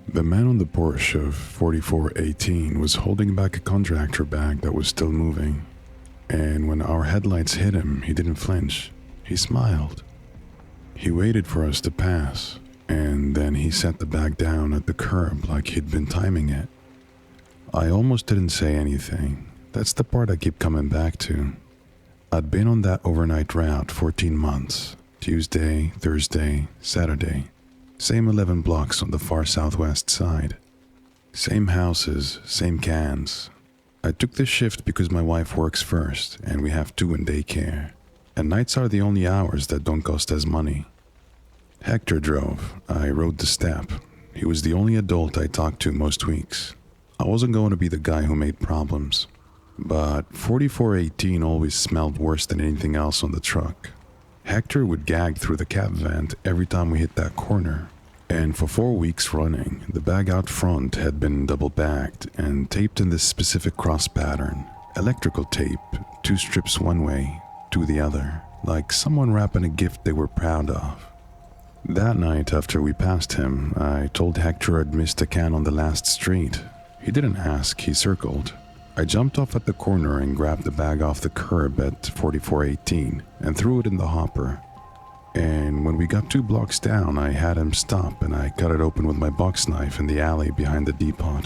The man on the Porsche of 4418 was holding back a contractor bag that was still moving, and when our headlights hit him, he didn't flinch. He smiled. He waited for us to pass, and then he set the bag down at the curb like he'd been timing it. I almost didn't say anything. That's the part I keep coming back to. I'd been on that overnight route 14 months, Tuesday, Thursday, Saturday. Same 11 blocks on the far southwest side. Same houses, same cans. I took this shift because my wife works first, and we have 2 in daycare. And nights are the only hours that don't cost us money. Hector drove. I rode the step. He was the only adult I talked to most weeks. I wasn't going to be the guy who made problems. But 4418 always smelled worse than anything else on the truck. Hector would gag through the cab vent every time we hit that corner. And for 4 weeks running, the bag out front had been double-bagged and taped in this specific cross pattern. Electrical tape, 2 strips one way, 2 the other, like someone wrapping a gift they were proud of. That night after we passed him, I told Hector I'd missed a can on the last street. He didn't ask, he circled. I jumped off at the corner and grabbed the bag off the curb at 4418 and threw it in the hopper. And when we got 2 blocks down, I had him stop and I cut it open with my box knife in the alley behind the depot.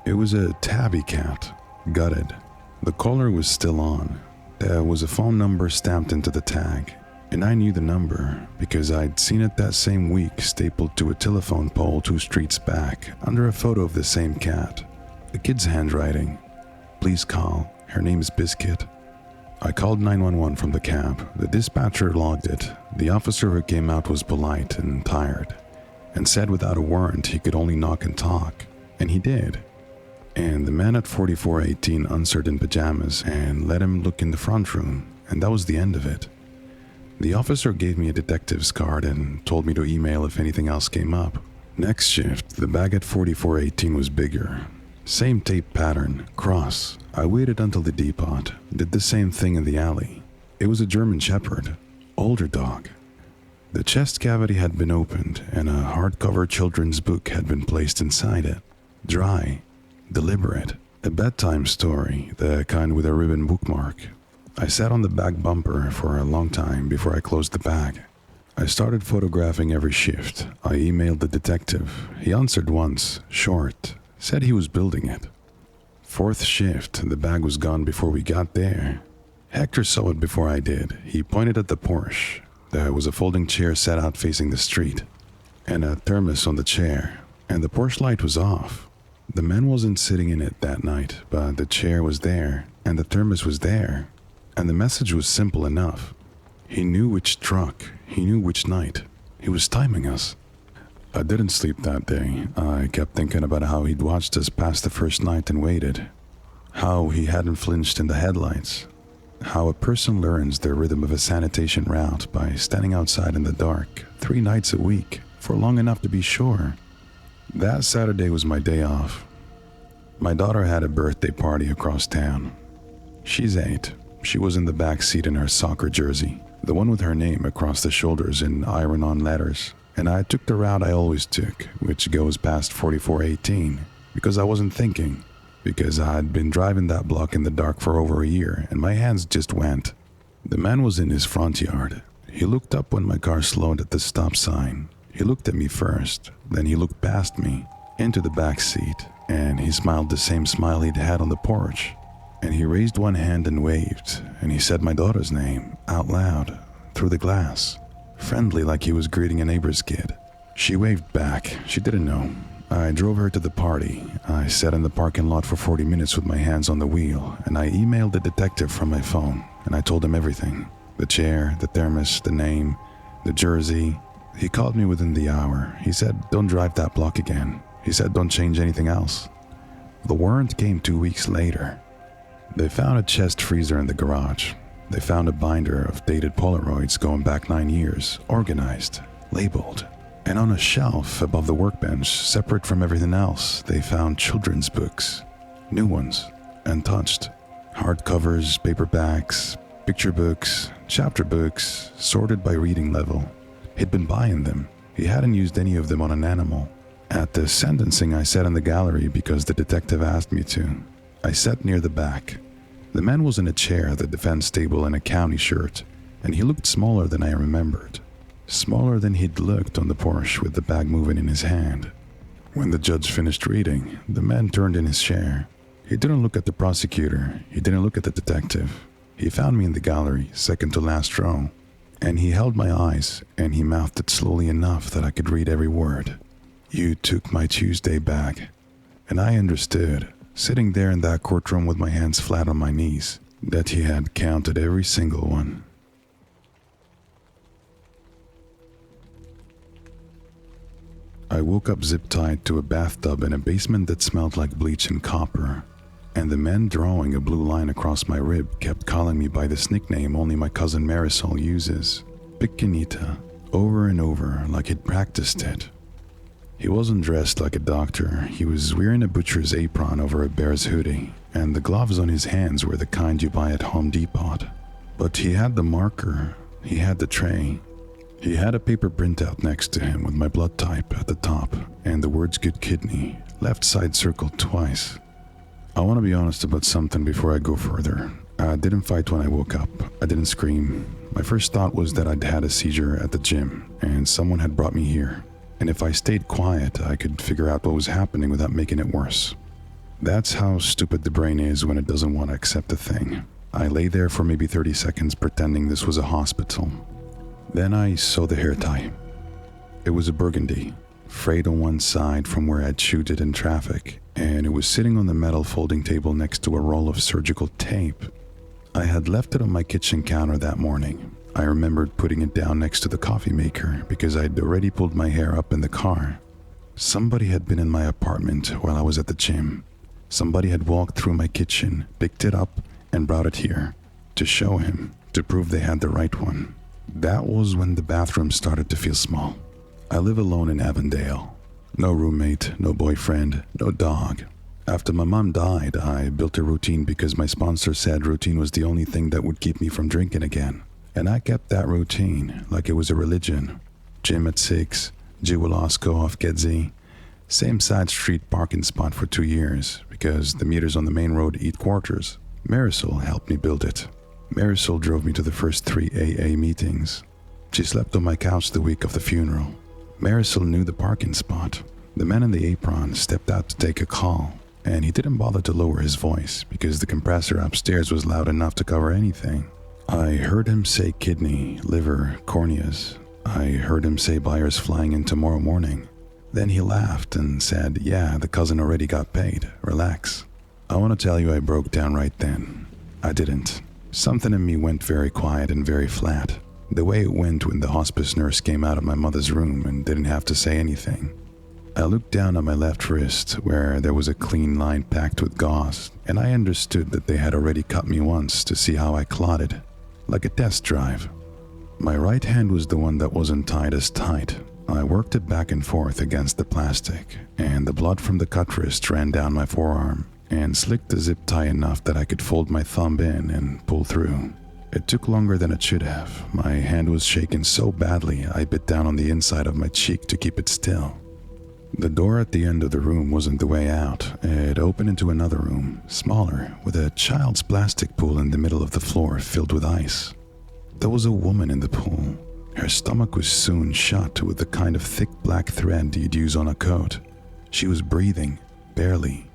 It was a tabby cat, gutted. The collar was still on. There was a phone number stamped into the tag, and I knew the number because I'd seen it that same week stapled to a telephone pole 2 streets back under a photo of the same cat. The kid's handwriting. Please call. Her name's Biscuit. I called 911 from the cab. The dispatcher logged it. The officer who came out was polite and tired, and said without a warrant he could only knock and talk, and he did. And the man at 4418 answered in pajamas and let him look in the front room, and that was the end of it. The officer gave me a detective's card and told me to email if anything else came up. Next shift, the bag at 4418 was bigger. Same tape pattern, cross. I waited until the depot, did the same thing in the alley. It was a German Shepherd, older dog. The chest cavity had been opened and a hardcover children's book had been placed inside it. Dry, deliberate, a bedtime story, the kind with a ribbon bookmark. I sat on the back bumper for a long time before I closed the bag. I started photographing every shift. I emailed the detective. He answered once, short. Said he was building it. 4th shift, the bag was gone before we got there. Hector saw it before I did. He pointed at the Porsche. There was a folding chair set out facing the street, and a thermos on the chair, and the Porsche light was off. The man wasn't sitting in it that night, but the chair was there, and the thermos was there, and the message was simple enough. He knew which truck, he knew which night. He was timing us. I didn't sleep that day. I kept thinking about how he'd watched us pass the first night and waited. How he hadn't flinched in the headlights. How a person learns the rhythm of a sanitation route by standing outside in the dark 3 nights a week for long enough to be sure. That Saturday was my day off. My daughter had a birthday party across town. She's 8. She was in the back seat in her soccer jersey, the one with her name across the shoulders in iron-on letters. And I took the route I always took, which goes past 4418, because I wasn't thinking, because I'd been driving that block in the dark for over a year, and my hands just went. The man was in his front yard. He looked up when my car slowed at the stop sign. He looked at me first, then he looked past me, into the back seat, and he smiled the same smile he'd had on the porch. And he raised one hand and waved, and he said my daughter's name, out loud, through the glass. Friendly like he was greeting a neighbor's kid. She waved back. She didn't know. I drove her to the party. I sat in the parking lot for 40 minutes with my hands on the wheel, and I emailed the detective from my phone, and I told him everything. The chair, the thermos, the name, the jersey. He called me within the hour. He said, don't drive that block again. He said, don't change anything else. The warrant came 2 weeks later. They found a chest freezer in the garage. They found a binder of dated Polaroids going back 9 years, organized, labeled. And on a shelf above the workbench, separate from everything else, they found children's books. New ones, untouched. Hardcovers, paperbacks, picture books, chapter books, sorted by reading level. He'd been buying them. He hadn't used any of them on an animal. At the sentencing, I sat in the gallery because the detective asked me to. I sat near the back. The man was in a chair at the defense table in a county shirt, and he looked smaller than I remembered. Smaller than he'd looked on the porch with the bag moving in his hand. When the judge finished reading, the man turned in his chair. He didn't look at the prosecutor. He didn't look at the detective. He found me in the gallery, second to last row, and he held my eyes, and he mouthed it slowly enough that I could read every word. "You took my Tuesday back." And I understood, sitting there in that courtroom with my hands flat on my knees, that he had counted every single one. I woke up zip-tied to a bathtub in a basement that smelled like bleach and copper, and the man drawing a blue line across my rib kept calling me by this nickname only my cousin Marisol uses, Pequeñita, over and over like he'd practiced it. He wasn't dressed like a doctor. He was wearing a butcher's apron over a bear's hoodie, and the gloves on his hands were the kind you buy at Home Depot. But he had the marker, he had the tray. He had a paper printout next to him with my blood type at the top and the words "good kidney," left side circled twice. I want to be honest about something before I go further. I didn't fight when I woke up. I didn't scream. My first thought was that I'd had a seizure at the gym and someone had brought me here. And if I stayed quiet, I could figure out what was happening without making it worse. That's how stupid the brain is when it doesn't want to accept a thing. I lay there for maybe 30 seconds pretending this was a hospital. Then I saw the hair tie. It was a burgundy, frayed on one side from where I'd chewed it in traffic, and it was sitting on the metal folding table next to a roll of surgical tape. I had left it on my kitchen counter that morning. I remembered putting it down next to the coffee maker because I'd already pulled my hair up in the car. Somebody had been in my apartment while I was at the gym. Somebody had walked through my kitchen, picked it up, and brought it here to show him, to prove they had the right one. That was when the bathroom started to feel small. I live alone in Avondale. No roommate, no boyfriend, no dog. After my mom died, I built a routine because my sponsor said routine was the only thing that would keep me from drinking again. And I kept that routine like it was a religion. Gym at 6, Jiwalasco off Gedzi, same side street parking spot for 2 years because the meters on the main road eat quarters. Marisol helped me build it. Marisol drove me to the first 3 AA meetings. She slept on my couch the week of the funeral. Marisol knew the parking spot. The man in the apron stepped out to take a call, and he didn't bother to lower his voice because the compressor upstairs was loud enough to cover anything. I heard him say kidney, liver, corneas. I heard him say buyers flying in tomorrow morning. Then he laughed and said, "Yeah, the cousin already got paid. Relax." I want to tell you I broke down right then. I didn't. Something in me went very quiet and very flat. The way it went when the hospice nurse came out of my mother's room and didn't have to say anything. I looked down at my left wrist where there was a clean line packed with gauze, and I understood that they had already cut me once to see how I clotted. Like a test drive. My right hand was the one that wasn't tied as tight. I worked it back and forth against the plastic, and the blood from the cut wrist ran down my forearm and slicked the zip tie enough that I could fold my thumb in and pull through. It took longer than it should have. My hand was shaking so badly I bit down on the inside of my cheek to keep it still. The door at the end of the room wasn't the way out. It opened into another room, smaller, with a child's plastic pool in the middle of the floor filled with ice. There was a woman in the pool. Her stomach was sewn shut with the kind of thick black thread you'd use on a coat. She was breathing, barely.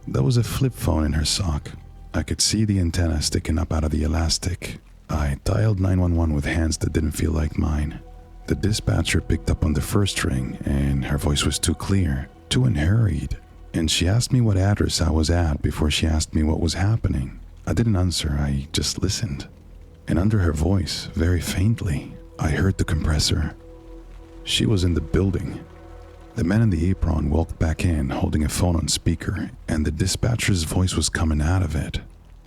There was a flip phone in her sock. I could see the antenna sticking up out of the elastic. I dialed 911 with hands that didn't feel like mine. The dispatcher picked up on the first ring, and her voice was too clear, too unhurried, and she asked me what address I was at before she asked me what was happening. I didn't answer, I just listened. And under her voice, very faintly, I heard the compressor. She was in the building. The man in the apron walked back in, holding a phone on speaker, and the dispatcher's voice was coming out of it.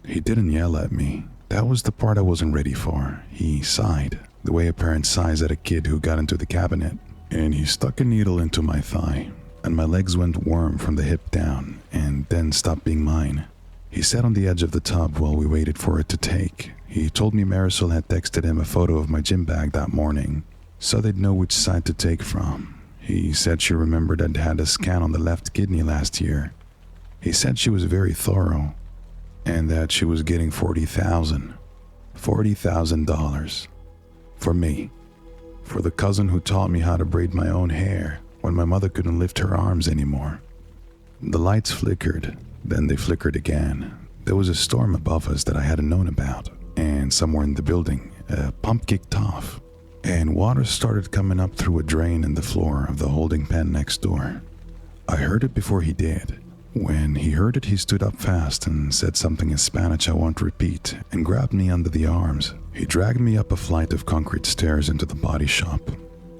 He didn't yell at me. That was the part I wasn't ready for. He sighed, the way a parent sighs at a kid who got into the cabinet, and he stuck a needle into my thigh, and my legs went warm from the hip down, and then stopped being mine. He sat on the edge of the tub while we waited for it to take. He told me Marisol had texted him a photo of my gym bag that morning, so they'd know which side to take from. He said she remembered I'd had a scan on the left kidney last year. He said she was very thorough and that she was getting $40,000 for me, for the cousin who taught me how to braid my own hair when my mother couldn't lift her arms anymore. The lights flickered, then they flickered again. There was a storm above us that I hadn't known about, and somewhere in the building, a pump kicked off, and water started coming up through a drain in the floor of the holding pen next door. I heard it before he did. When he heard it, he stood up fast and said something in Spanish I won't repeat, and grabbed me under the arms. He dragged me up a flight of concrete stairs into the body shop.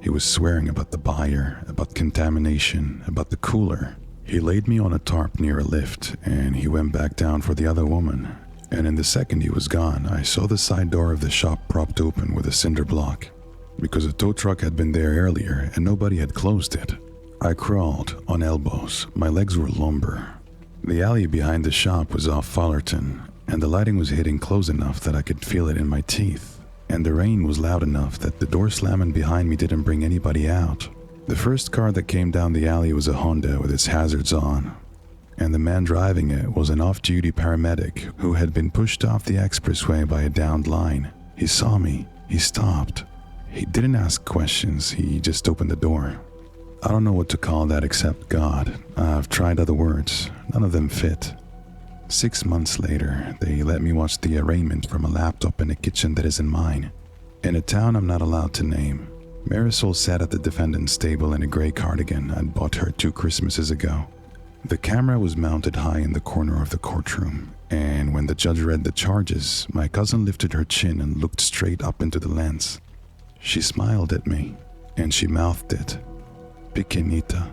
He was swearing about the buyer, about contamination, about the cooler. He laid me on a tarp near a lift, and he went back down for the other woman. And in the second he was gone, I saw the side door of the shop propped open with a cinder block, because a tow truck had been there earlier and nobody had closed it. I crawled on elbows. My legs were lumber. The alley behind the shop was off Fullerton, and the lighting was hitting close enough that I could feel it in my teeth. And the rain was loud enough that the door slamming behind me didn't bring anybody out. The first car that came down the alley was a Honda with its hazards on, and the man driving it was an off-duty paramedic who had been pushed off the expressway by a downed line. He saw me. He stopped. He didn't ask questions. He just opened the door. I don't know what to call that except God. I've tried other words. None of them fit. 6 months later, they let me watch the arraignment from a laptop in a kitchen that isn't mine, in a town I'm not allowed to name. Marisol sat at the defendant's table in a gray cardigan I'd bought her 2 Christmases ago. The camera was mounted high in the corner of the courtroom, and when the judge read the charges, my cousin lifted her chin and looked straight up into the lens. She smiled at me, and she mouthed it. Pequeñita.